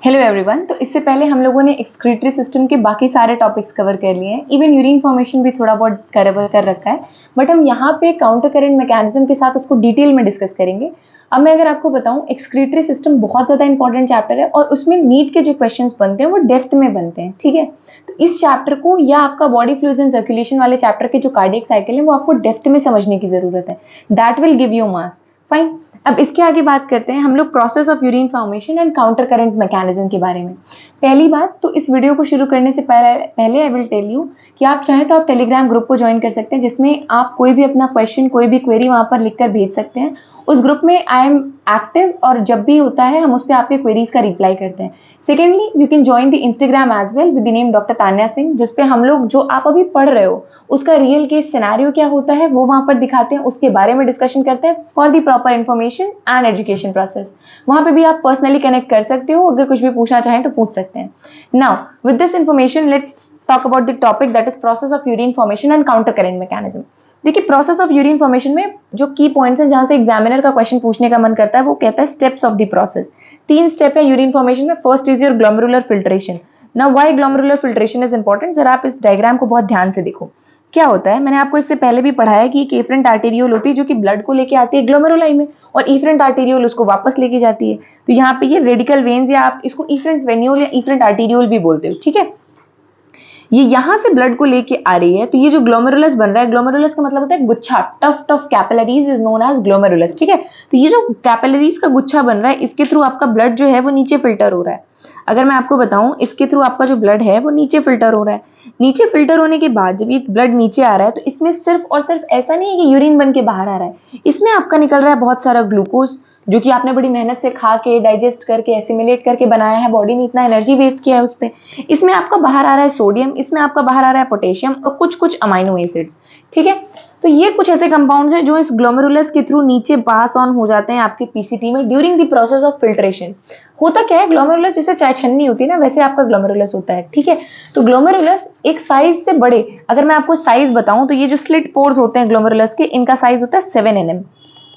Hello everyone. तो इससे पहले हम लोगों ने एक्सक्रीटरी सिस्टम के बाकी सारे टॉपिक्स कवर कर लिए हैं, इवन यूरिन फॉर्मेशन भी थोड़ा बहुत कवर कर रखा है, बट हम यहाँ पे काउंटर करंट मैकेनिज्म के साथ उसको डिटेल में डिस्कस करेंगे। अब मैं अगर आपको बताऊं, एक्सक्रीटरी सिस्टम बहुत ज़्यादा इंपॉर्टेंट चैप्टर है और उसमें नीट के जो क्वेश्चंस बनते हैं वो डेप्थ में बनते हैं, ठीक है। तो इस चैप्टर को या आपका बॉडी फ्लूइड्स एंड सर्कुलेशन वाले चैप्टर के जो कार्डियक साइकिल है वो आपको डेप्थ में समझने की जरूरत है। That will give you marks. Fine. अब इसके आगे बात करते हैं हम लोग process of urine formation and counter current mechanism के बारे में। पहली बात तो इस वीडियो को शुरू करने से पहले आई विल टेल यू कि आप चाहें तो आप टेलीग्राम ग्रुप को ज्वाइन कर सकते हैं, जिसमें आप कोई भी अपना क्वेश्चन, कोई भी क्वेरी वहां पर लिखकर भेज सकते हैं। उस ग्रुप में आई एम एक्टिव और जब भी होता है हम उस पर आपके क्वेरीज का रिप्लाई करते हैं। Secondly, you can join the Instagram as well with the name doctor Tanya Singh, जिसपे हम लोग जो आप अभी पढ़ रहे हो उसका रियल केस सिनेरियो क्या होता है वो वहां पर दिखाते हैं, उसके बारे में डिस्कशन करते हैं for the proper information and education process. वहां पे भी आप पर्सनली कनेक्ट कर सकते हो, अगर कुछ भी पूछना चाहें तो पूछ सकते हैं। Now with this information let's talk about the topic that is process of urine formation and counter current mechanism. देखिए, प्रोसेस ऑफ यूरिन फॉर्मेशन में जो की पॉइंट्स हैं जहां से एग्जामिनर का क्वेश्चन पूछने का मन करता है वो कहता है steps of the process. 3 step है यूरिन फॉर्मेशन में। First is your glomerular filtration. Now why glomerular filtration is important, जरा आप इस डायग्राम को बहुत ध्यान से देखो। क्या होता है, मैंने आपको इससे पहले भी पढ़ाया कि एक एफरेंट आर्टेरियोल होती है जो कि ब्लड को लेके आती है ग्लोमेरुलाई में, और इफरेंट आर्टेरियोल उसको वापस लेके जाती है। तो यहाँ पे ये रेडिकल वेन्स या आप इसको इफरेंट वेन्यूल या इफरेंट आर्टेरियोल भी बोलते हो, ठीक है। ये यहां से ब्लड को लेके आ रही है, तो ये जो ग्लोमेरुलस बन रहा है, ग्लोमेरुलस का मतलब होता है गुच्छा, tuft tuft capillaries is known as glomerulus, ठीक है। तो ये जो कैपिलरीज का गुच्छा बन रहा है, इसके थ्रू आपका ब्लड जो है वो नीचे फिल्टर हो रहा है। अगर मैं आपको बताऊं, इसके थ्रू आपका जो ब्लड है वो नीचे फिल्टर हो रहा है। नीचे फिल्टर होने के बाद जब ये ब्लड नीचे आ रहा है तो इसमें सिर्फ और सिर्फ ऐसा नहीं है कि यूरिन बन के बाहर आ रहा है, इसमें आपका निकल रहा है बहुत सारा ग्लूकोज, जो कि आपने बड़ी मेहनत से खा के, डाइजेस्ट करके, एसिमिलेट करके बनाया है, बॉडी ने इतना एनर्जी वेस्ट किया है उस पर। इसमें आपका बाहर आ रहा है सोडियम, इसमें आपका बाहर आ रहा है पोटेशियम और कुछ कुछ अमाइनो एसिड्स, ठीक है। तो ये कुछ ऐसे कंपाउंड्स हैं जो इस ग्लोमेरुलस के थ्रू नीचे पास ऑन हो जाते हैं आपके पीसीटी में during the process of filtration. होता क्या है, ग्लोमेरुलस जैसे चाय छन्नी होती है ना, वैसे आपका ग्लोमेरुलस होता है, ठीक है। तो ग्लोमेरुलस एक साइज से बड़े, अगर मैं आपको साइज बताऊं तो ये जो स्लिट पोर्स होते हैं ग्लोमेरुलस के, इनका साइज होता है 7 nm,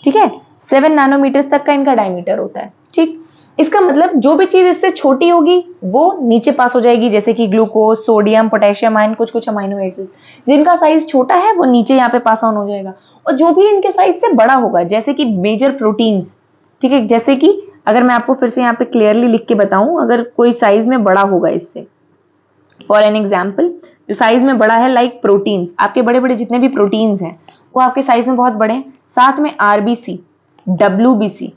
ठीक है। 7 नैनोमीटर तक का इनका डायमीटर होता है, ठीक। इसका मतलब जो भी चीज इससे छोटी होगी वो नीचे पास हो जाएगी, जैसे कि ग्लूकोज, सोडियम, पोटेशियम आयन, कुछ कुछ अमाइनो एसिड्स। जिनका साइज छोटा है वो नीचे यहाँ पे पास ऑन हो जाएगा, और जो भी इनके साइज से बड़ा होगा, जैसे कि मेजर प्रोटीन्स, ठीक है। जैसे कि अगर मैं आपको फिर से यहाँ पे क्लियरली लिख के बताऊं, अगर कोई साइज में बड़ा होगा इससे, फॉर एन एग्जाम्पल, जो साइज में बड़ा है लाइक प्रोटीन्स, आपके बड़े बड़े जितने भी प्रोटीन्स हैं वो आपके साइज में बहुत बड़े हैं। साथ में आरबीसी, डब्ल्यूबीसी,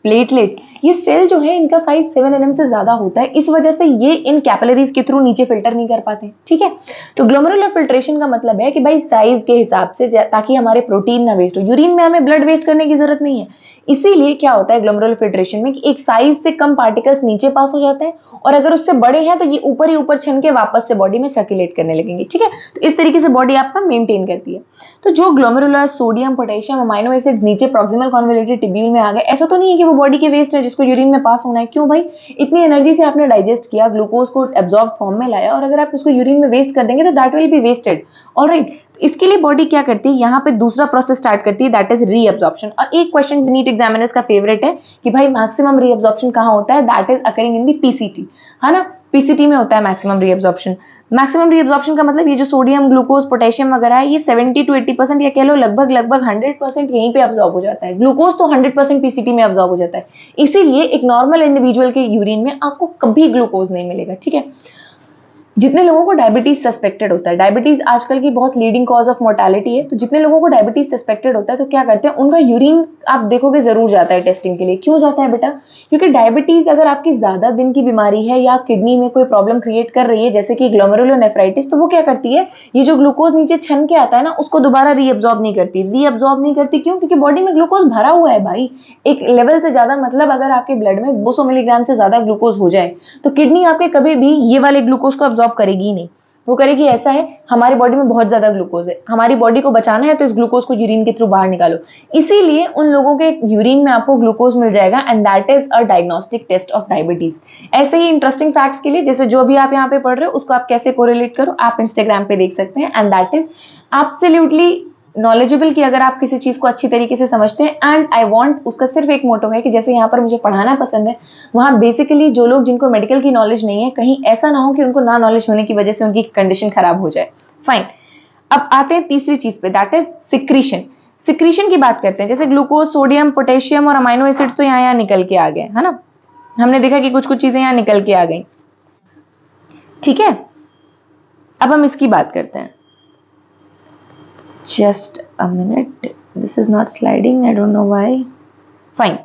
प्लेटलेट्स, ये सेल जो है इनका साइज 7 nm से ज्यादा होता है, इस वजह से ये इन कैपिलरीज के थ्रू नीचे फिल्टर नहीं कर पाते, ठीक है। तो ग्लोमेरुलर फिल्ट्रेशन का मतलब है कि भाई साइज के हिसाब से, ताकि हमारे प्रोटीन ना वेस्ट हो। यूरिन में हमें ब्लड वेस्ट करने की जरूरत नहीं है, इसीलिए क्या होता है ग्लोमेरुलर फिल्ट्रेशन में कि एक साइज से कम पार्टिकल्स नीचे पास हो जाते हैं, और अगर उससे बड़े हैं तो ये ऊपर ही ऊपर छन के वापस से बॉडी में सर्कुलेट करने लगेंगे, ठीक है। तो इस तरीके से बॉडी आपका मेंटेन करती है। तो जो glomerular, sodium, potassium, amino acids नीचे प्रॉक्सिमल कॉन्वोल्यूटेड ट्यूब्यूल में आ गए, ऐसा तो नहीं है कि वो बॉडी के वेस्ट है जिसको यूरिन में पास होना है। क्यों भाई, इतनी एनर्जी से आपने डाइजेस्ट किया, ग्लूकोज को एब्जॉर्ब फॉर्म में लाया, और अगर आप उसको यूरिन में वेस्ट कर देंगे तो that will be wasted, alright. इसके लिए बॉडी क्या करती है, यहाँ पे दूसरा प्रोसेस स्टार्ट करती है, दैट इज रीअब्जॉर्प्शन। और एक क्वेश्चन नीट एग्जामिनर्स का फेवरेट है कि भाई मैक्सिमम रीअब्जॉर्प्शन कहाँ होता है, that is occurring in the PCT, है ना। पीसीटी में होता है मैक्सिमम रीअब्जॉर्प्शन। मैक्सिमम रीअब्जॉर्प्शन का मतलब ये जो सोडियम, ग्लूकोज, पोटेशियम वगैरह है, ये 70 to 80% या कह लो लगभग 100% यहीं पे अब्जॉर्ब हो जाता है। ग्लूकोज तो 100% पीसीटी में अब्जॉर्ब हो जाता है, इसीलिए एक नॉर्मल इंडिविजुअल के यूरिन में आपको कभी ग्लूकोज नहीं मिलेगा, ठीक है। जितने लोगों को डायबिटीज सस्पेक्टेड होता है, डायबिटीज आजकल की बहुत लीडिंग कॉज ऑफ मोर्टालिटी है, तो जितने लोगों को डायबिटीज सस्पेक्टेड होता है तो क्या करते हैं, उनका यूरिन आप देखोगे जरूर जाता है टेस्टिंग के लिए। क्यों जाता है बेटा, क्योंकि डायबिटीज अगर आपकी ज्यादा दिन की बीमारी है या किडनी में कोई प्रॉब्लम क्रिएट कर रही है, जैसे कि ग्लोमेरुलोनेफ्राइटिस, तो वो क्या करती है, ये जो ग्लूकोज नीचे छन के आता है ना, उसको दोबारा रीअब्जॉर्ब नहीं करती। रीअब्जॉर्ब नहीं करती क्यों, क्योंकि बॉडी में ग्लूकोज भरा हुआ है भाई, एक लेवल से ज्यादा। मतलब अगर आपके ब्लड में 200 मिलीग्राम से ज्यादा ग्लूकोज हो जाए तो किडनी आपके कभी भी ये वाले ग्लूकोज को अब्जॉर्ब करेगी ही नहीं। वो करेगी ऐसा है, हमारी बॉडी में बहुत ज्यादा ग्लूकोज है, हमारी बॉडी को बचाना है तो इस ग्लूकोज को यूरिन के थ्रू बाहर निकालो। इसीलिए उन लोगों के यूरिन में आपको ग्लूकोज मिल जाएगा, and that is a diagnostic test of diabetes. ऐसे ही इंटरेस्टिंग फैक्ट्स के लिए, जैसे जो भी आप यहाँ पे पढ़ रहे हो उसको आप कैसे कोरिलेट करो, आप इंस्टाग्राम पे देख सकते हैं, and that is absolutely knowledgeable कि अगर आप किसी चीज को अच्छी तरीके से समझते हैं एंड आई वांट, उसका सिर्फ एक मोटो है कि जैसे यहाँ पर मुझे पढ़ाना पसंद है, वहाँ बेसिकली जो लोग जिनको मेडिकल की नॉलेज नहीं है, कहीं ऐसा ना हो कि उनको ना नॉलेज होने की वजह से उनकी कंडीशन खराब हो जाए। फाइन, अब आते हैं तीसरी चीज पे, दैट इज सिक्रीशन। सिक्रीशन की बात करते हैं, जैसे ग्लूकोज, सोडियम, पोटेशियम और अमाइनो एसिड्स तो यहाँ निकल के आ गए, है ना। हमने देखा कि कुछ कुछ चीजें यहाँ निकल के आ गई, ठीक है। अब हम इसकी बात करते हैं, just a minute, this is not sliding, I don't know why. Fine,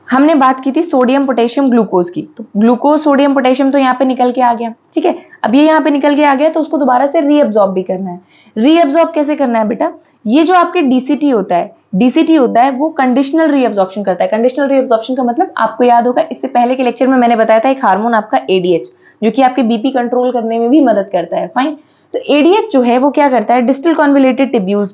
हमने बात की थी सोडियम, पोटेशियम, ग्लूकोज की, तो ग्लूकोज, सोडियम, पोटेशियम तो यहाँ पे निकल के आ गया, ठीक है। अब ये यहाँ पे निकल के आ गया तो उसको दोबारा से रीअब्सॉर्ब भी करना है। रीअब्सॉर्ब कैसे करना है बेटा, ये जो आपके डीसीटी होता है, डीसीटी होता है वो कंडीशनल रीअब्सॉर्प्शन करता है। कंडीशनल रीअब्सॉर्प्शन का मतलब आपको याद होगा, इससे पहले के लेक्चर में मैंने बताया था एक हार्मोन आपका एडीएच, जो कि आपके बीपी कंट्रोल करने में भी मदद करता है। फाइन, तो एडीएच जो है वो क्या करता है, डिस्टल कॉन्वोल्यूटेड टिब्यूल्स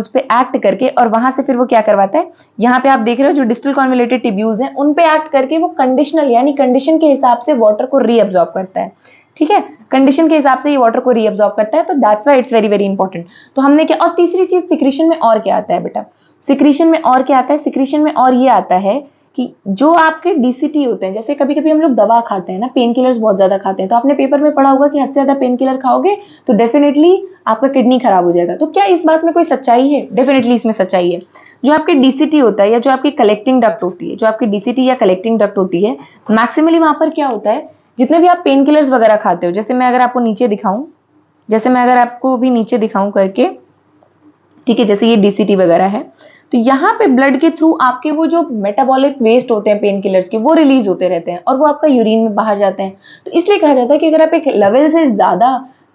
पे एक्ट करके, और वहां से फिर वो क्या करवाता है, यहाँ पे आप देख रहे हो जो डिस्टल कॉन्वोल्यूटेड टिब्यूल्स हैं उन पे एक्ट करके वो कंडीशनल यानी कंडीशन के हिसाब से वाटर को रीअब्सॉर्ब करता है, ठीक है। कंडीशन के हिसाब से ये वाटर को रीअब्सॉर्ब करता है, तो that's why it's very very important. तो हमने क्या, और तीसरी चीज सिक्रीशन में और क्या आता है बेटा, सिक्रीशन में और क्या आता है, सिक्रीशन में और ये आता है कि जो आपके डीसीटी होते हैं, जैसे कभी कभी हम लोग दवा खाते हैं ना, पेन किलर्स बहुत ज्यादा खाते हैं, तो आपने पेपर में पढ़ा होगा कि हद से ज्यादा पेन किलर खाओगे तो डेफिनेटली आपका किडनी खराब हो जाएगा। तो क्या इस बात में कोई सच्चाई है? डेफिनेटली इसमें सच्चाई है। जो आपके डीसीटी होता है या जो आपकी कलेक्टिंग डक्ट होती है, जो आपकी डीसीटी या कलेक्टिंग डक्ट होती है, मैक्सिमली वहां पर क्या होता है, जितने भी आप पेन किलर्स वगैरह खाते हो, जैसे मैं अगर आपको नीचे दिखाऊं, जैसे मैं अगर आपको भी नीचे दिखाऊं करके, ठीक है, जैसे ये डीसीटी वगैरह है, तो यहाँ पे ब्लड के थ्रू आपके वो जो मेटाबॉलिक वेस्ट होते हैं पेन किलर्स के, वो रिलीज होते रहते हैं और वो आपका यूरिन में बाहर जाते हैं। तो इसलिए कहा जाता है कि अगर आप एक लेवल से ज्यादा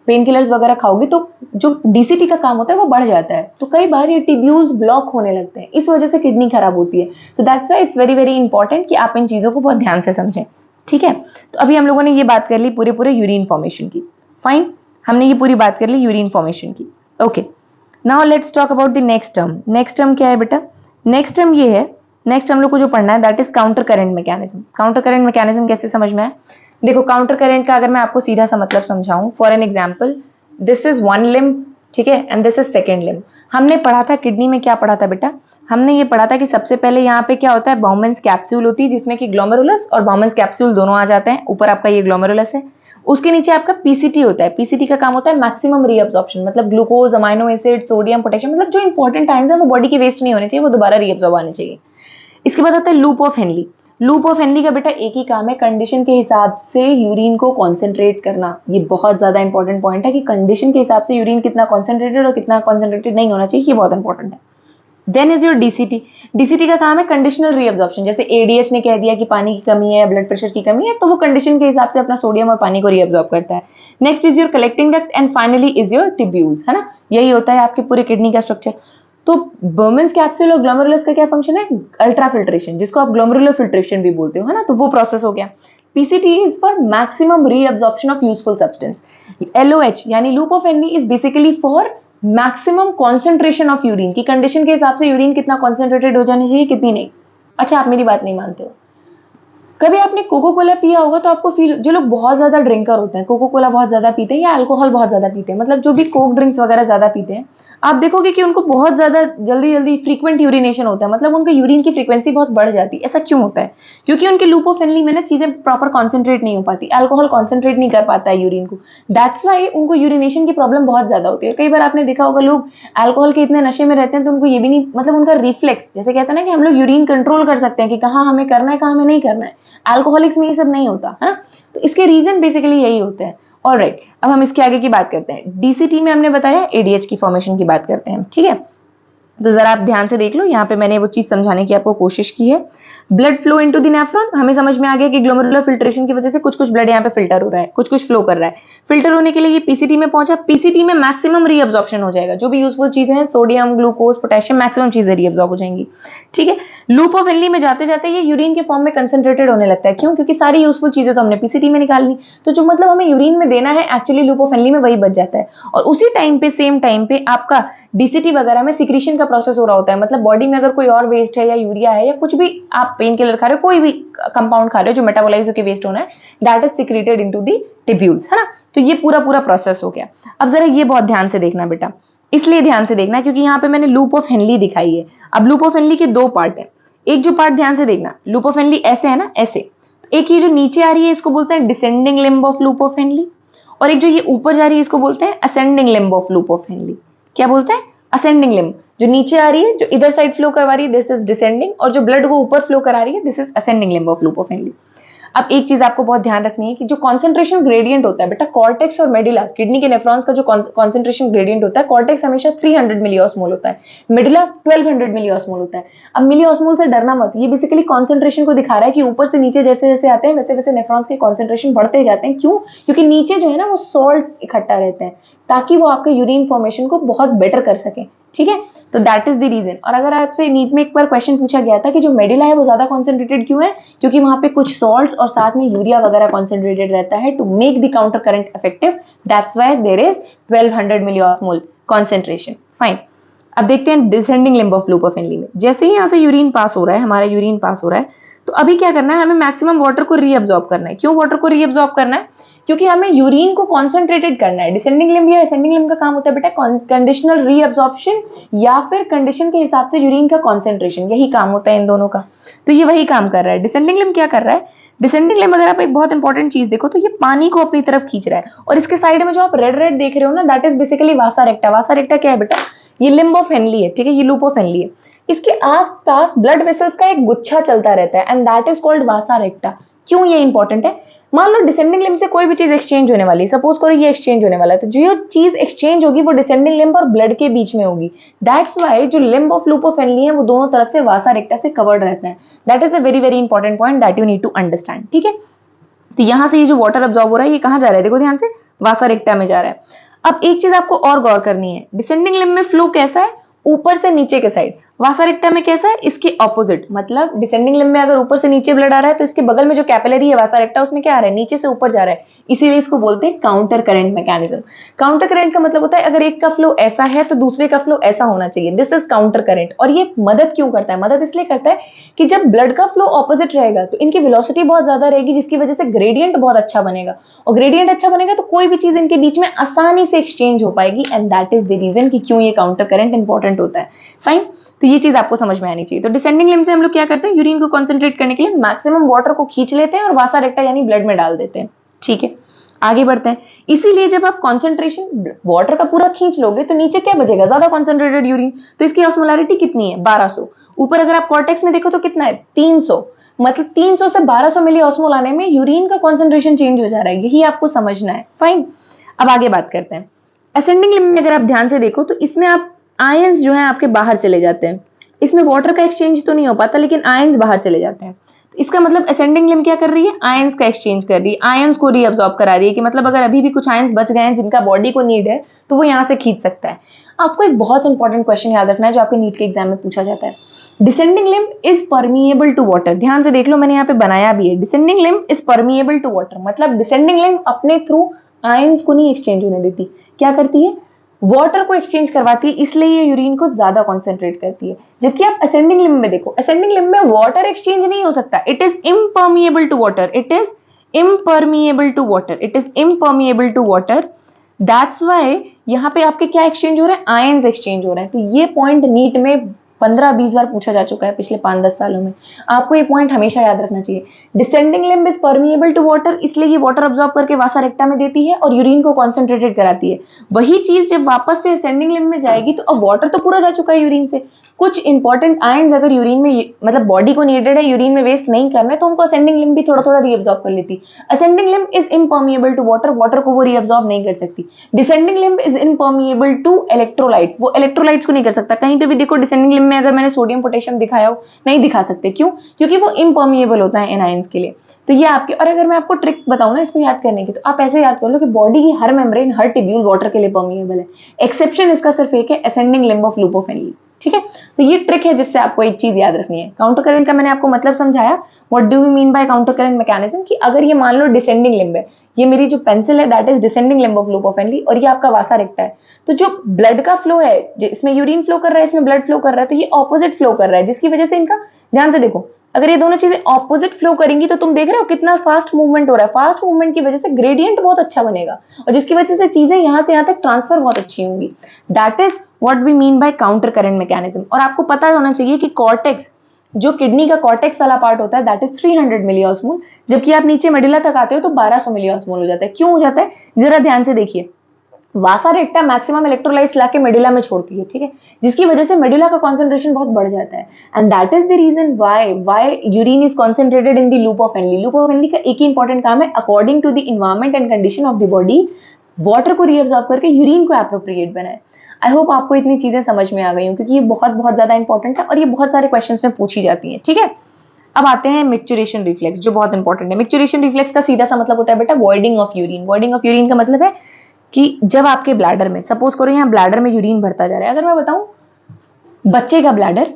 पेन किलर्स वगैरह खाओगे तो जो डीसीटी का काम होता है वो बढ़ जाता है, तो कई बार ये टिब्यूल्स ब्लॉक होने लगते हैं, इस वजह से किडनी खराब होती है। So that's why it's very very important कि आप इन चीजों को बहुत ध्यान से समझें, ठीक है। तो अभी हम लोगों ने ये बात कर ली पूरे यूरिन फॉर्मेशन की। फाइन, हमने ये पूरी बात कर ली यूरिन फॉर्मेशन की। Okay, now let's talk about the next term. Next term क्या है बेटा, नेक्स्ट टर्म ये है, नेक्स्ट हम लोग को जो पढ़ना है that is counter current mechanism. Counter current mechanism कैसे समझ में आए, देखो काउंटर करंट का अगर मैं आपको सीधा सा मतलब समझाऊं, for an example, this is one limb, ठीक है, and this is second limb. हमने पढ़ा था किडनी में, क्या पढ़ा था बेटा, हमने ये पढ़ा था कि सबसे पहले यहाँ पे क्या होता है, बाउमेंस कैप्सूल होती है जिसमें कि ग्लोमेरुलस और बाउमेंस कैप्सूल दोनों आ जाते हैं, ऊपर आपका ये ग्लोमेरुलस है, उसके नीचे आपका पीसीटी होता है। पीसीटी का काम होता है मैक्सिमम रीअब्सॉर्प्शन, मतलब glucose, amino acid, sodium, potassium, मतलब जो इंपॉर्टेंट आयंस है वो बॉडी के वेस्ट नहीं होने चाहिए, वो दोबारा रीअब्सॉर्ब आने चाहिए। इसके बाद आता है loop of Henle. Loop of Henle का बेटा एक ही काम है, कंडीशन के हिसाब से यूरिन को कॉन्सेंट्रेट करना। ये बहुत ज्यादा इंपॉर्टेंट पॉइंट है कि कंडीशन के हिसाब से यूरिन कितना कॉन्सेंट्रेटेड और कितना कॉन्सेंट्रेटेड नहीं होना चाहिए, ये बहुत इंपॉर्टेंट है। Then is your DCT. DCT का काम है कंडीशनल रीअब्सॉर्प्शन, जैसे एडीएच ने कह दिया कि पानी की कमी है या ब्लड प्रेशर की कमी है, तो वो कंडीशन के हिसाब से अपना सोडियम और पानी को रीअब्सॉर्ब करता है। Next is your collecting duct and finally is your tubules, है ना। यही होता है आपके पूरे किडनी का स्ट्रक्चर। तो बर्मेंस कैप्सूल और ग्लोमेरुलस का क्या फंक्शन है, अल्ट्रा फिल्ट्रेशन, जिसको आप ग्लोमेरुलर फिल्ट्रेशन भी बोलते हो, है ना, तो वो प्रोसेस हो गया। PCT is for maximum reabsorption of useful substance. LOH यानी loop of Henle is basically for maximum concentration of urine, की कंडीशन के हिसाब से यूरिन कितना कॉन्सेंट्रेटेड हो जानी चाहिए, कितनी नहीं। अच्छा, आप मेरी बात नहीं मानते हो, कभी आपने कोको कोला पिया होगा तो आपको फील, जो लोग बहुत ज्यादा ड्रिंकर होते हैं, कोको कोला बहुत ज्यादा पीते हैं या अल्कोहल बहुत ज्यादा पीते हैं, मतलब जो भी कोक ड्रिंक्स वगैरह ज्यादा पीते हैं, आप देखोगे कि उनको बहुत ज्यादा जल्दी जल्दी फ्रीक्वेंट यूरिनेशन होता है, मतलब उनका यूरिन की फ्रीक्वेंसी बहुत बढ़ जाती है। ऐसा क्यों होता है, क्योंकि उनके लूप ऑफ हेनली में ना चीजें प्रॉपर कॉन्सेंट्रेट नहीं हो पाती, अल्कोहल कॉन्सेंट्रेट नहीं कर पाता है यूरिन को, दैट्स वाई उनको यूरिनेशन की प्रॉब्लम बहुत ज्यादा होती है। कई बार आपने देखा होगा लोग अल्कोहल के इतने नशे में रहते हैं तो उनको ये भी नहीं, मतलब उनका रिफ्लेक्स, जैसे कहते हैं ना कि हम लोग यूरिन कंट्रोल कर सकते हैं कि कहाँ हमें करना है कहाँ हमें नहीं करना है, अल्कोहलिक्स में ये सब नहीं होता है ना। तो इसके रीजन बेसिकली यही होते हैं। ऑलराइट, अब हम इसके आगे की बात करते हैं। डीसीटी में हमने बताया, एडीएच की फॉर्मेशन की बात करते हैं, ठीक है। तो जरा आप ध्यान से देख लो, यहाँ पे मैंने वो चीज समझाने की आपको कोशिश की है। Blood flow into the nephron, हमें समझ में आ गया कि ग्लोमेरुलर फिल्ट्रेशन की वजह से कुछ कुछ ब्लड यहाँ पे फिल्टर हो रहा है, कुछ कुछ फ्लो कर रहा है। फिल्टर होने के लिए ये पीसीटी में पहुंचा, पीसीटी में मैक्सिमम रीअब्सॉर्प्शन हो जाएगा, जो भी यूजफुल चीजें हैं, सोडियम, ग्लूकोज, पोटेशियम, मैक्सिमम चीजें रीअब्सॉर्ब हो जाएंगी, ठीक है। लूप ऑफ हेनली में जाते जाते ये यूरिन के फॉर्म में कंसेंट्रेटेड होने लगता है, क्यों, क्योंकि सारी यूजफुल चीजें तो हमने पीसीटी में निकाल ली, तो जो मतलब हमें यूरिन में देना है एक्चुअली लूप ऑफ हेनली में वही बच जाता है। और उसी टाइम पे, सेम टाइम पे आपका डीसीटी वगैरह में सिक्रीशन का प्रोसेस हो रहा होता है, मतलब बॉडी में अगर कोई और वेस्ट है या यूरिया है या कुछ भी आप पेन किलर खा रहे हो, कोई भी कंपाउंड खा रहे हो जो मेटाबोलाइज होकर वेस्ट होना है, that is secreted into the tubules, है ना। तो ये पूरा प्रोसेस हो गया। अब जरा ये बहुत ध्यान से देखना बेटा, इसलिए ध्यान से देखना क्योंकि यहाँ पे मैंने लूप ऑफ हेनली दिखाई है। अब लूप ऑफ हेनली के दो पार्ट है, एक जो पार्ट ध्यान से देखना, लूप ऑफ हेनली ऐसे है ना, ऐसे, एक ये जो नीचे आ रही है इसको बोलते हैं descending limb of loop of Henley, और एक जो ये ऊपर जा रही है इसको बोलते हैं ascending limb of loop of Henley. क्या बोलते हैं? असेंडिंग लिम्ब, जो नीचे आ रही है, जो इधर साइड फ्लो करवा रही है, दिस इज डिसेंडिंग, और जो ब्लड को ऊपर फ्लो करा रही है, this is ascending limb of loop of Henley. अब एक चीज आपको बहुत ध्यान रखनी है कि जो कॉन्सेंट्रेशन ग्रेडियंट होता है बेटा, कॉर्टेक्स और मेडुला, किडनी के नेफ्रॉन्स का जो कॉन्सेंट्रेशन ग्रेडियंट होता है, कॉर्टेक्स हमेशा 300 मिलिऑस्मोल होता है, मेडुला 1200 मिलिऑस्मोल होता है। अब मिलिऑस्मोल से डरना मत, ये बेसिकली कॉन्सेंट्रेशन को दिखा रहा है कि ऊपर से नीचे जैसे जैसे आते हैं वैसे वैसे नेफ्रॉन्स के कॉन्सेंट्रेशन बढ़ते जाते हैं। क्यों? क्योंकि नीचे जो है ना वो सॉल्ट्स इकट्ठा रहते हैं ताकि वो आपके यूरिन फॉर्मेशन को बहुत बेटर कर सके। ठीक है, तो दैट इज द रीजन। और अगर आपसे नीट में एक बार क्वेश्चन पूछा गया था कि जो मेडुला है वो ज्यादा कॉन्सेंट्रेटेड क्यों है, क्योंकि वहां पे कुछ सॉल्ट्स और साथ में यूरिया वगैरह कॉन्सेंट्रेटेड रहता है to make the counter current effective, that's why there is 1200 milliosmol concentration. Fine, अब देखते हैं descending limb of loop of Henle में। जैसे ही यहाँ से यूरिन पास हो रहा है, हमारा यूरिन पास हो रहा है, तो अभी क्या करना है, हमें मैक्सिमम वाटर को रीअब्सॉर्ब करना है। क्यों वाटर को रीअब्सॉर्ब करना है? क्योंकि हमें यूरिन को कॉन्सेंट्रेटेड करना है। डिसेंडिंग लिम्ब या असेंडिंग लिम्ब का काम होता है बेटा कंडीशनल रीअब्सॉर्प्शन या फिर कंडीशन के हिसाब से यूरिन का कॉन्सेंट्रेशन, यही काम होता है इन दोनों का। तो ये वही काम कर रहा है। डिसेंडिंग लिम्ब क्या कर रहा है? डिसेंडिंग लिम्ब अगर आप एक बहुत इंपॉर्टेंट चीज देखो तो ये पानी को अपनी तरफ खींच रहा है, और इसके साइड में जो आप रेड रेड देख रहे हो ना, दैट इज बेसिकली वासा रेक्टा। वासा रेक्टा क्या है बेटा? ये लिम्ब ऑफ हेनली है, ठीक है, ये लूप ऑफ हेनली है। इसके आसपास ब्लड वेसल्स का एक गुच्छा चलता रहता है एंड दैट इज कॉल्ड वासा रेक्टा। क्यों ये इंपॉर्टेंट है? मान लो डिसेंडिंग लिम्ब से कोई भी चीज एक्सचेंज होने वाली है, सपोज करो ये एक्सचेंज होने वाला है, तो जो चीज एक्सचेंज होगी वो डिसेंडिंग लिम्ब और ब्लड के बीच में होगी। दैट्स व्हाई जो limb of loop of Henley है वो दोनों तरफ से वासा रेक्टा से कवर्ड रहता है। That is a very very important point that you need to understand. ठीक है, तो यहां से ये जो वाटर अब्सॉर्ब हो रहा है ये कहां जा रहा है? देखो ध्यान से, वासा रेक्टा में जा रहा है। अब एक चीज आपको और गौर करनी है, डिसेंडिंग लिम्ब में फ्लो कैसा है? ऊपर से नीचे के साइड। वासा रेक्टा में कैसा है? इसके ऑपोजिट। मतलब डिसेंडिंग लिम्ब में अगर ऊपर से नीचे ब्लड आ रहा है तो इसके बगल में जो कैपिलरी है वासा रेक्टा, उसमें क्या आ रहा है? नीचे से ऊपर जा रहा है। इसीलिए इसको बोलते हैं counter current mechanism. Counter current का मतलब होता है अगर एक का फ्लो ऐसा है तो दूसरे का फ्लो ऐसा होना चाहिए। This is counter current. और ये मदद क्यों करता है? मदद इसलिए करता है कि जब ब्लड का फ्लो ऑपोजिट रहेगा तो इनकी वेलोसिटी बहुत ज्यादा रहेगी, जिसकी वजह से ग्रेडियंट बहुत अच्छा बनेगा, और ग्रेडियंट अच्छा बनेगा तो कोई भी चीज इनके बीच में आसानी से एक्सचेंज हो पाएगी। And that is the reason कि क्यों ये काउंटर करंट इंपॉर्टेंट होता है। फाइन, तो ये चीज आपको समझ में आनी चाहिए। तो डिसेंडिंग लिम्ब से हम लोग क्या करते हैं? यूरिन को कॉन्सेंट्रेट करने के लिए मैक्सिमम वाटर को खींच लेते हैं और वासा रेक्टा यानी ब्लड में डाल देते हैं। ठीक है, आगे बढ़ते हैं। इसीलिए जब आप कॉन्सेंट्रेशन वाटर का पूरा खींच लोगे तो नीचे क्या बचेगा? ज्यादा कॉन्सेंट्रेटेड यूरिन। तो इसकी ऑस्मोलैरिटी कितनी है? 1200। ऊपर अगर आप कॉर्टेक्स में देखो तो कितना है? 300। मतलब 300 से 1200 मिली ऑस्मोल आने में यूरिन का कॉन्सेंट्रेशन चेंज हो जा रहा है, यही आपको समझना है। फाइन, अब आगे बात करते हैं। असेंडिंग लिम्ब में अगर आप ध्यान से देखो तो इसमें आप आयंस जो है आपके बाहर चले जाते हैं। इसमें वाटर का एक्सचेंज तो नहीं हो पाता लेकिन आयंस बाहर चले जाते हैं। तो इसका मतलब असेंडिंग लिम्ब क्या कर रही है? आयंस का एक्सचेंज कर रही है, आयंस को रीअब्सॉर्ब करा रही है, कि मतलब अगर अभी भी कुछ आयंस बच गए हैं जिनका बॉडी को नीड है तो वो यहाँ से खींच सकता है। आपको एक बहुत इंपॉर्टेंट क्वेश्चन याद रखना है जो आपके नीट के एग्जाम में पूछा जाता है। Descending limb is permeable to water. ध्यान से देख लो, मैंने यहाँ पे बनाया भी है, descending limb is permeable to water. मतलब डिसेंडिंग लिम्ब अपने थ्रू आयंस को नहीं एक्सचेंज होने देती। क्या करती है? वाटर को एक्सचेंज करवाती है, इसलिए ये यूरिन को ज्यादा कॉन्सेंट्रेट करती है। जबकि आप असेंडिंग लिम्ब में देखो, असेंडिंग लिम्ब में वाटर एक्सचेंज नहीं हो सकता। It is impermeable to water, it is impermeable to water, it is impermeable to water. That's why यहाँ पे आपके क्या एक्सचेंज हो रहे हैं? आयंस एक्सचेंज हो रहे हैं। तो ये पॉइंट नीट में 15-20 बार पूछा जा चुका है पिछले 5-10 सालों में। आपको ये पॉइंट हमेशा याद रखना चाहिए। Descending limb is permeable to water, इसलिए ये वाटर अब्सॉर्ब करके वासा रेक्टा में देती है और यूरिन को कॉन्सेंट्रेटेड कराती है। वही चीज जब वापस से असेंडिंग लिम्ब में जाएगी तो अब वाटर तो पूरा जा चुका है यूरिन से, कुछ इंपॉर्टेंट आयंस अगर यूरिन में मतलब बॉडी को नीडेड है, यूरिन में वेस्ट नहीं करना है, तो उनको असेंडिंग लिम्ब भी थोड़ा थोड़ा रीअब्सॉर्ब कर लेती। Ascending limb is impermeable to water, water को वो रीअब्सॉर्ब नहीं कर सकती। Descending limb is impermeable to electrolytes, वो इलेक्ट्रोलाइट्स को नहीं कर सकता। कहीं पे भी देखो डिसेंडिंग लिम्ब में अगर मैंने सोडियम पोटेशियम दिखाया हो, नहीं दिखा सकते। क्यों? क्योंकि वो इम्पर्मिएबल होता है इन आयंस के लिए। तो ये आपके, और अगर मैं आपको ट्रिक बताऊं ना इसको याद करने की, तो आप ऐसे याद कर लो कि बॉडी की हर मेम्ब्रेन, हर टिब्यूल वाटर के लिए परमिएबल है। एक्सेप्शन इसका सिर्फ एक है, ascending limb of loop of Henley. ठीक है, तो ये ट्रिक है जिससे आपको एक चीज याद रखनी है। काउंटर करंट का मैंने आपको मतलब समझाया। What do we mean by counter current mechanism, कि अगर ये मान लो डिसेंडिंग लिम्ब है, ये मेरी जो पेंसिल है that is descending limb of loop of Henley, और ये आपका वासा रेक्टा है, तो जो ब्लड का फ्लो है, इसमें यूरिन फ्लो कर रहा है, इसमें ब्लड फ्लो कर रहा है, तो ये ऑपोजिट फ्लो कर रहा है, जिसकी वजह से इनका, ध्यान से देखो, अगर ये दोनों चीजें ऑपोजिट फ्लो करेंगी तो तुम देख रहे हो कितना फास्ट मूवमेंट हो रहा है। फास्ट मूवमेंट की वजह से ग्रेडियंट बहुत अच्छा बनेगा और जिसकी वजह से चीजें यहां से यहां तक ट्रांसफर बहुत अच्छी होंगी। That is what we mean by counter current mechanism. और आपको पता होना चाहिए कि कॉर्टेक्स, जो किडनी का कॉर्टेक्स वाला पार्ट होता है, दैट इज 300 मिलिऑस्मोल, जबकि आप नीचे मेडुला तक आते हो तो 1200 मिलिऑस्मोल हो जाता है। क्यों हो जाता है, जरा ध्यान से देखिए। वासा रेक्टा मैक्सिमम इलेक्ट्रोलाइट्स लाके मेडुला में छोड़ती है, ठीक है, जिसकी वजह से मेडुला का कंसंट्रेशन बहुत बढ़ जाता है। And that is the reason why urine is concentrated in the loop of Henle. Loop of Henle का एक ही इंपॉर्टेंट काम है, according to the environment and condition of the body water को रीअब्सॉर्ब करके यूरिन को एप्रोप्रिएट बनाए। I hope आपको इतनी चीजें समझ में आ गई हो, क्योंकि ये बहुत बहुत ज्यादा इंपॉर्टेंट है और ये बहुत सारे क्वेश्चन में पूछी जाती है, ठीक है। अब आते हैं मिक्चुरेशन रिफ्लेक्स, जो बहुत इंपॉर्टेंट है। मिक्चुरेशन रिफ्लेक्स का सीधा सा मतलब होता है बेटा voiding of urine. Voiding of urine का मतलब है कि जब आपके ब्लैडर में, सपोज करो यहाँ ब्लैडर में यूरिन भरता जा रहा है, अगर मैं बताऊं बच्चे का ब्लैडर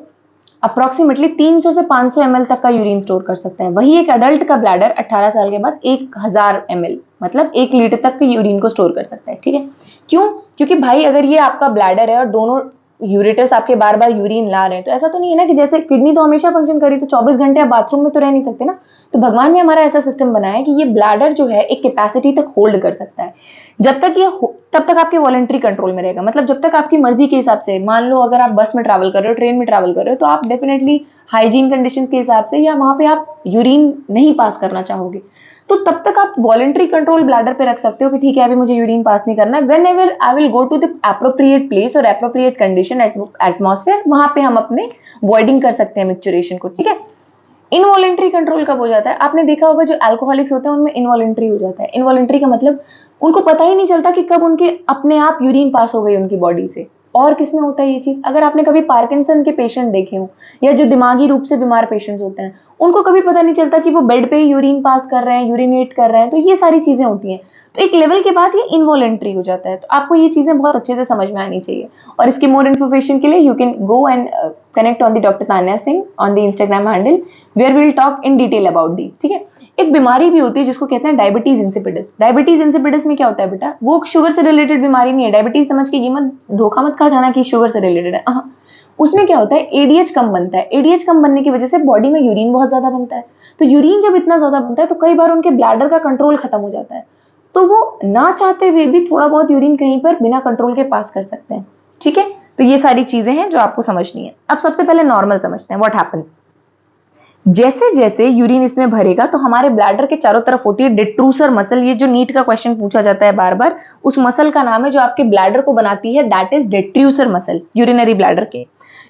अप्रोक्सीमेटली 300 से 500 ml तक का यूरिन स्टोर कर सकता है, वही एक अडल्ट का ब्लैडर 18 साल के बाद 1000 ml मतलब 1 लीटर तक के यूरिन को स्टोर कर सकता है, ठीक है। क्यों, क्योंकि भाई अगर ये आपका ब्लैडर है और दोनों यूरेटर्स आपके बार बार यूरिन ला रहे हैं, तो ऐसा तो नहीं है ना कि जैसे किडनी तो हमेशा फंक्शन करी तो 24 घंटे आप बाथरूम में तो रह नहीं सकते ना। तो भगवान ने हमारा ऐसा सिस्टम बनाया है कि ये ब्लैडर जो है एक कैपेसिटी तक होल्ड कर सकता है। जब तक ये तब तक आपके वॉलंटरी कंट्रोल में रहेगा, मतलब जब तक आपकी मर्जी के हिसाब से, मान लो अगर आप बस में ट्रैवल कर रहे हो, ट्रेन में ट्रैवल कर रहे हो, तो आप डेफिनेटली हाइजीन कंडीशन के हिसाब से या वहां पे आप यूरिन नहीं पास करना चाहोगे, तो तब तक आप वॉलंटरी कंट्रोल ब्लैडर पे रख सकते हो कि ठीक है अभी मुझे यूरिन पास नहीं करना है। Whenever I will go to the appropriate place और एप्रोप्रिएट कंडीशन एटमॉस्फेयर, वहां पे हम अपने वॉइडिंग कर सकते हैं मिक्चुरेशन को, ठीक है। इनवॉलेंट्री कंट्रोल कब हो जाता है, आपने देखा होगा जो अल्कोहलिक्स होते हैं उनमें इनवॉलेंट्री हो जाता है। इनवॉलेंट्री का मतलब उनको पता ही नहीं चलता कि कब उनके अपने आप यूरिन पास हो गई उनकी बॉडी से। और किसमें होता है ये चीज, अगर आपने कभी पार्किंसन के पेशेंट देखे हो या जो दिमागी रूप से बीमार पेशेंट्स होते हैं, उनको कभी पता नहीं चलता कि वो बेड पे ही यूरिन पास कर रहे हैं, यूरिनेट कर रहे हैं, तो ये सारी चीजें होती हैं। तो एक लेवल के बाद ये इनवॉलेंट्री हो जाता है। तो आपको ये चीजें बहुत अच्छे से समझ में आनी चाहिए। और इसकी मोर इन्फॉर्मेशन के लिए you can go and connect on the doctor Tanya Singh on the Instagram handle where we will talk in detail about this, ठीक है। एक बीमारी भी होती है जिसको कहते हैं डायबिटीज इंसिपिडस। डायबिटीज इंसिपिडस में क्या होता है बेटा, वो शुगर से रिलेटेड बीमारी नहीं है। डायबिटीज समझ के ये मत धोखा मत खा जाना कि शुगर से रिलेटेड है। उसमें क्या होता है, एडीएच कम बनता है। एडीएच कम बनने की वजह से बॉडी में यूरिन बहुत ज्यादा बनता है। तो यूरिन जब इतना ज्यादा बनता है तो कई बार उनके ब्लैडर का कंट्रोल खत्म हो जाता है, तो वो ना चाहते हुए भी थोड़ा बहुत यूरिन कहीं पर बिना कंट्रोल के पास कर सकते हैं, ठीक है। तो ये सारी चीजें हैं जो आपको समझनी है। अब सबसे पहले नॉर्मल समझते हैं व्हाट हैपेंस। जैसे जैसे यूरिन इसमें भरेगा तो हमारे ब्लैडर के चारों तरफ होती है डिट्रूसर मसल। ये जो नीट का क्वेश्चन पूछा जाता है बार बार, उस मसल का नाम है जो आपके ब्लैडर को बनाती है, that is डिट्रूसर muscle, urinary bladder के।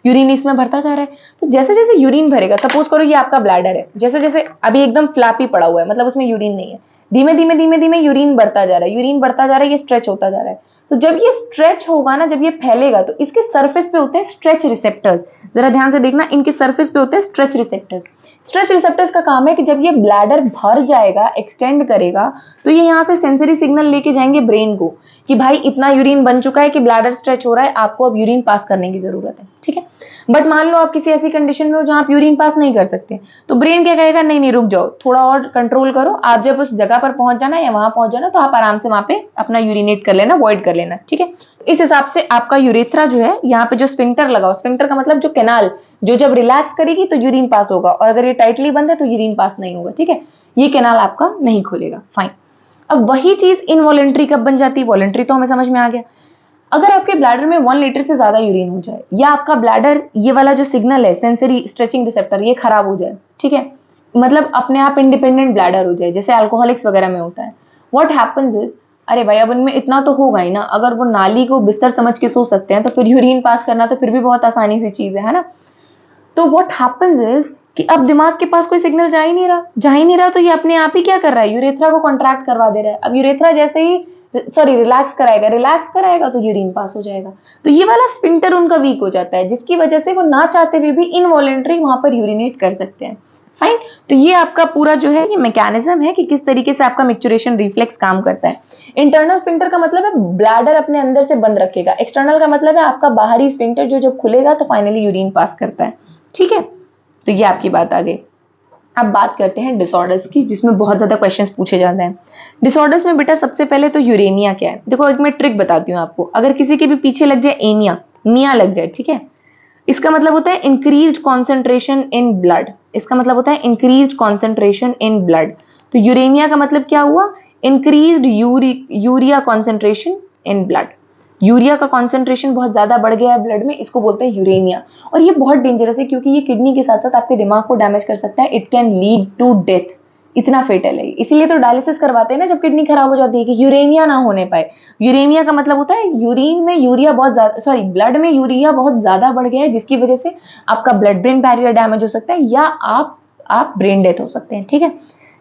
यूरिन इसमें भरता जा रहा है, तो जैसे जैसे यूरिन भरेगा, सपोज करो ये आपका ब्लैडर है, जैसे जैसे अभी एकदम फ्लैपी पड़ा हुआ है, मतलब उसमें यूरिन नहीं है, धीमे धीमे धीमे धीमे यूरिन बढ़ता जा रहा है, यूरिन बढ़ता जा रहा है, ये स्ट्रेच होता जा रहा है। तो जब ये स्ट्रेच होगा ना, जब ये फैलेगा, तो इसके सरफेस पे होते हैं स्ट्रेच रिसेप्टर्स। जरा ध्यान से देखना, इनके सरफेस पे होते हैं स्ट्रेच रिसेप्टर्स। स्ट्रेच रिसेप्टर्स का काम है कि जब ये ब्लैडर भर जाएगा, एक्सटेंड करेगा, तो ये यहाँ से सेंसरी सिग्नल लेके जाएंगे ब्रेन को कि भाई इतना यूरिन बन चुका है कि ब्लैडर स्ट्रेच हो रहा है, आपको अब यूरिन पास करने की जरूरत है, ठीक है। बट मान लो आप किसी ऐसी कंडीशन में हो जहां आप यूरिन पास नहीं कर सकते, तो ब्रेन क्या कहेगा, नहीं नहीं रुक जाओ, थोड़ा और कंट्रोल करो। आप जब उस जगह पर पहुंच जाना या वहां पहुंच जाना, तो आप आराम से वहां पे अपना यूरिनेट कर लेना, वॉइड कर लेना, ठीक है। इस हिसाब से आपका यूरेथ्रा जो है, यहाँ पे जो स्फिंक्टर लगा, स्फिंक्टर का मतलब जो कैनाल, जो जब रिलैक्स करेगी तो यूरिन पास होगा, और अगर ये टाइटली बंद है तो यूरिन पास नहीं होगा, ठीक है। ये कैनाल आपका नहीं खोलेगा, फाइन। अब वही चीज इनवॉलेंट्री कब बन जाती है, वॉलेंट्री तो हमें समझ में आ गया। अगर आपके ब्लैडर में 1 लीटर से ज्यादा यूरिन हो जाए, या आपका ब्लैडर, ये वाला जो सिग्नल है सेंसरी स्ट्रेचिंग रिसेप्टर, ये खराब हो जाए, ठीक है, मतलब अपने आप इंडिपेंडेंट ब्लैडर हो जाए, जैसे अल्कोहलिक्स वगैरह में होता है, व्हाट हैपेंस इज, अरे भाई अब इनमें इतना तो होगा ही ना, अगर वो नाली को बिस्तर समझ के सो सकते हैं तो फिर यूरिन पास करना तो फिर भी बहुत आसानी सी चीज है ना। तो व्हाट हैपेंस इज कि अब दिमाग के पास कोई सिग्नल जा ही नहीं रहा, तो ये अपने आप ही क्या कर रहा है, यूरेथ्रा को कॉन्ट्रैक्ट करवा दे रहा है। अब यूरेथ्रा जैसे ही रिलैक्स कराएगा तो यूरिन पास हो जाएगा। तो ये वाला स्फिंक्टर उनका वीक हो जाता है, जिसकी वजह से वो ना चाहते हुए भी इनवॉलेंट्री वहां पर यूरिनेट कर सकते हैं, फाइन। तो ये आपका पूरा जो है ये मैकेनिज्म है कि किस तरीके से आपका मिक्चुरेशन रिफ्लेक्स काम करता है। इंटरनल स्फिंक्टर का मतलब है ब्लैडर अपने अंदर से बंद रखेगा, एक्सटर्नल का मतलब है आपका बाहरी स्फिंक्टर जो जब खुलेगा तो फाइनली यूरिन पास करता है, ठीक है। तो ये आपकी बात आ गई। अब बात करते हैं डिसऑर्डर्स की, जिसमें बहुत ज्यादा क्वेश्चंस पूछे जाते हैं। डिसऑर्डर्स में बेटा सबसे पहले तो यूरेनिया क्या है, देखो एक मैं ट्रिक बताती हूँ आपको। अगर किसी के भी पीछे लग जाए एनिया, मिया लग जाए, ठीक है, इसका मतलब होता है इंक्रीज्ड कॉन्सेंट्रेशन इन ब्लड, इसका मतलब होता है इंक्रीज्ड कॉन्सेंट्रेशन इन ब्लड। तो यूरेनिया का मतलब क्या हुआ, increased urea concentration in blood, urea का कॉन्सेंट्रेशन बहुत ज्यादा बढ़ गया है ब्लड में, इसको बोलते हैं यूरेनिया। और ये बहुत डेंजरस है क्योंकि ये किडनी के साथ साथ आपके दिमाग को डैमेज कर सकता है, it can lead to death, इतना फेटल है। इसीलिए तो डायलिसिस करवाते हैं ना जब किडनी खराब हो जाती है, कि यूरेनिया ना होने पाए। यूरेनिया का मतलब होता है यूरिन में यूरिया बहुत ज्यादा, सॉरी ब्लड में यूरिया बहुत ज्यादा बढ़ गया है, जिसकी वजह से आपका ब्लड ब्रेन बैरियर डैमेज हो सकता है या आप ब्रेन डेथ हो सकते हैं। ठीक है,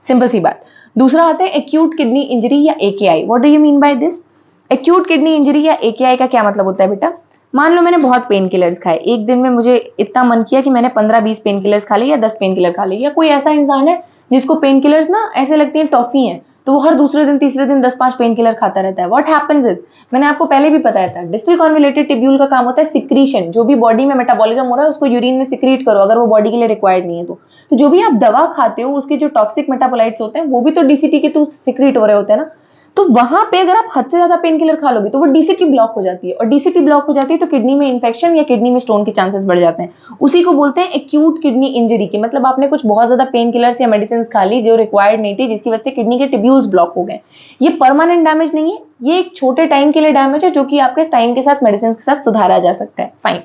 सिंपल सी बात। दूसरा आता है एक्यूट किडनी इंजरी या AKI। What do you mean by this? Acute kidney injury या AKI का क्या मतलब होता है बेटा? मान लो मैंने बहुत पेन किलर्स खाए, एक दिन में मुझे इतना मन किया कि मैंने 15-20 पेन किलर्स खा लिए या 10 पेन किलर खा लिए, या कोई ऐसा इंसान है जिसको पेन किलर्स ना ऐसे लगती है टॉफी है, तो वो हर दूसरे दिन तीसरे दिन 10-5 पेन किलर खाता रहता है। व्हाट हैपेंस इज, मैंने आपको पहले भी बताया था, डिस्टल कॉन्वोल्यूटेड टिब्यूल का काम होता है सिक्रीशन, जो भी बॉडी में मेटाबॉलिज्म हो रहा है उसको यूरिन में सिक्रीट करो, अगर वो बॉडी के लिए रिक्वायर्ड नहीं है तो जो भी आप दवा खाते हो उसके जो टॉक्सिक मेटाबोलाइट्स होते हैं वो भी तो DCT के थ्रू सिक्रीट हो रहे होते हैं ना। तो वहां पे अगर आप हद से ज्यादा पेन किलर खा लोगे तो वो DCT ब्लॉक हो जाती है, और DCT ब्लॉक हो जाती है तो किडनी में इंफेक्शन या किडनी में स्टोन के चांसेस बढ़ जाते हैं। उसी को बोलते हैं एक्यूट किडनी इंजरी की, मतलब आपने कुछ बहुत ज्यादा पेन किलर्स या मेडिसिन खा ली जो रिक्वायर्ड नहीं थी, जिसकी वजह से किडनी के ट्यूब्यूल्स ब्लॉक हो गए। ये परमानेंट डैमेज नहीं है, ये एक छोटे टाइम के लिए डैमेज है जो कि आपके टाइम के साथ मेडिसिन के साथ सुधारा जा सकता है। फाइन।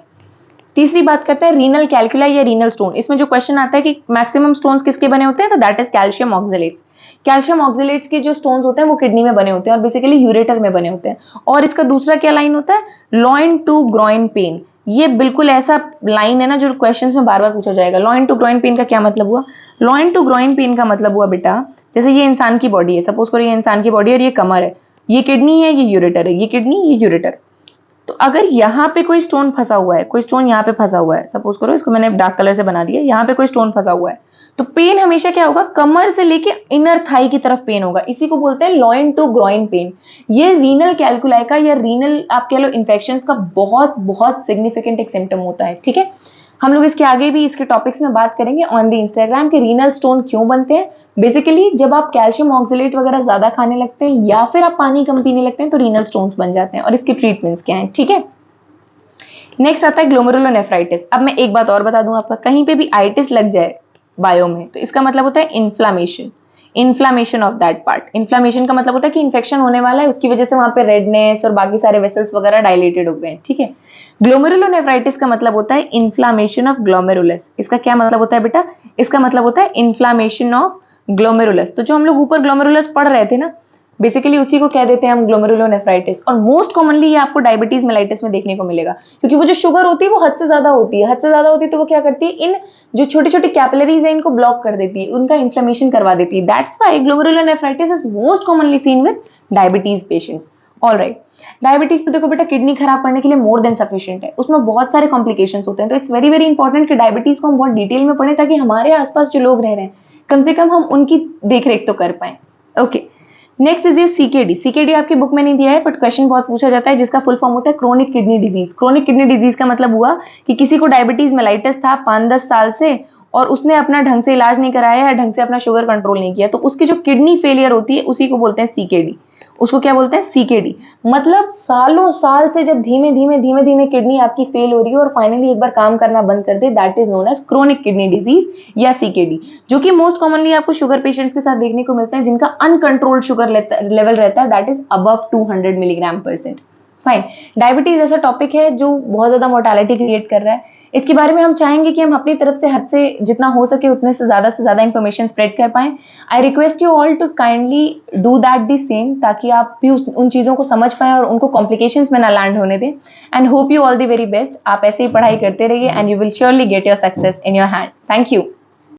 तीसरी बात करते हैं रीनल कैल्कुलाई या रीनल स्टोन। इसमें जो क्वेश्चन आता है कि मैक्सिमम स्टोन्स किसके बने होते हैं, तो that is calcium oxalates. Calcium oxalates के जो स्टोन्स होते हैं वो किडनी में बने होते हैं और बेसिकली यूरेटर में बने होते हैं। और इसका दूसरा क्या लाइन होता है, लॉइन टू ग्रॉइन पेन। ये बिल्कुल ऐसा लाइन है ना जो क्वेश्चंस में बार बार पूछा जाएगा। लॉइन टू ग्रॉइन पेन का क्या मतलब हुआ? लॉइन टू ग्रॉइन पेन का मतलब हुआ बेटा, जैसे ये इंसान की बॉडी है, सपोज करो ये इंसान की बॉडी है और ये कमर है, ये किडनी है, ये यूरेटर है, ये किडनी, ये यूरेटर। तो अगर यहाँ पे कोई स्टोन फंसा हुआ है, कोई स्टोन यहाँ पे फंसा हुआ है, सपोज करो इसको मैंने डार्क कलर से बना दिया, यहाँ पे कोई स्टोन फंसा हुआ है, तो पेन हमेशा क्या होगा, कमर से लेके इनर थाई की तरफ पेन होगा। इसी को बोलते हैं लॉइन टू ग्रॉइन पेन। ये रीनल कैल्कुलाई का या रीनल आप कह लो इन्फेक्शंस का बहुत बहुत सिग्निफिकेंट एक सिम्टम होता है। ठीक है, हम लोग इसके आगे भी इसके टॉपिक्स में बात करेंगे ऑन द इंस्टाग्राम के रीनल स्टोन क्यों बनते हैं। बेसिकली जब आप कैल्शियम ऑक्सलेट वगैरह ज्यादा खाने लगते हैं या फिर आप पानी कम पीने लगते हैं तो रीनल स्टोन्स बन जाते हैं, और इसके ट्रीटमेंट्स क्या हैं। ठीक है, नेक्स्ट आता है ग्लोमेरुलोनेफ्राइटिस। अब मैं एक बात और बता दूं, आपका कहीं पे भी आइटिस लग जाए बायो में तो इसका मतलब होता है inflammation, inflammation of that part. Inflammation का मतलब होता है कि इन्फेक्शन होने वाला है, उसकी वजह से वहां पे रेडनेस और बाकी सारे वेसल्स वगैरह डायलेटेड हो गए। ठीक है, ग्लोमेरुलोनेफ्राइटिस का मतलब होता है इन्फ्लामेशन ऑफ ग्लोमेरुलस। इसका क्या मतलब होता है बेटा? इसका मतलब होता है इन्फ्लामेशन ऑफ ग्लोमेरुलस। तो जो हम लोग ऊपर ग्लोमेरुलस पढ़ रहे थे ना, बेसिकली उसी को कह देते हैं हम ग्लोमेरुलोनेफ्राइटिस। और मोस्ट कॉमनली ये आपको डायबिटीज मेलाइटिस में देखने को मिलेगा, क्योंकि वो जो शुगर होती है वो हद से ज्यादा होती है। हद से ज्यादा होती है तो वो क्या करती है, इन जो छोटी छोटी कैपिलरीज है इनको ब्लॉक कर देती है, उनका इन्फ्लेमेशन करवा देती है। That's why glomerulonephritis is most commonly seen with diabetes patients. Alright, diabetes तो देखो बेटा किडनी खराब करने के लिए मोर देन सफिशिएंट है, उसमें बहुत सारे कॉम्प्लिकेशंस होते हैं। तो इट्स वेरी वेरी इंपॉर्टेंट कि डायबिटीज को हम बहुत डिटेल में पढ़ें ताकि हमारे आसपास जो लोग रह रहे हैं कम से कम हम उनकी देखरेख तो कर पाए। ओके, नेक्स्ट इज ये CKD। CKD आपकी बुक में नहीं दिया है बट क्वेश्चन बहुत पूछा जाता है, जिसका फुल फॉर्म होता है chronic kidney disease. Chronic kidney disease का मतलब हुआ कि किसी को डायबिटीज मेलाइटिस था 5-10 साल से और उसने अपना ढंग से इलाज नहीं कराया या ढंग से अपना शुगर कंट्रोल नहीं किया, तो उसकी जो किडनी फेलियर होती है उसी को बोलते हैं CKD। उसको क्या बोलते हैं? CKD। मतलब सालों साल से जब धीमे धीमे किडनी आपकी फेल हो रही है और फाइनली एक बार काम करना बंद कर दे, that is known as chronic kidney disease या CKD, जो कि मोस्ट कॉमनली आपको शुगर पेशेंट्स के साथ देखने को मिलता है जिनका अनकंट्रोल्ड शुगर लेवल रहता है, that is above 200 mg/%। Fine, diabetes ऐसा टॉपिक है जो बहुत ज्यादा मोर्टालिटी क्रिएट कर रहा है। इसके बारे में हम चाहेंगे कि हम अपनी तरफ से हद से जितना हो सके उतने से ज्यादा इंफॉर्मेशन स्प्रेड कर पाएं। I request you all to kindly do that the same, ताकि आप भी उन चीजों को समझ पाएं और उनको कॉम्प्लिकेशंस में ना लैंड होने दें। And hope you all the very best. आप ऐसे ही पढ़ाई करते रहिए and you will surely get your success in your hand. Thank you.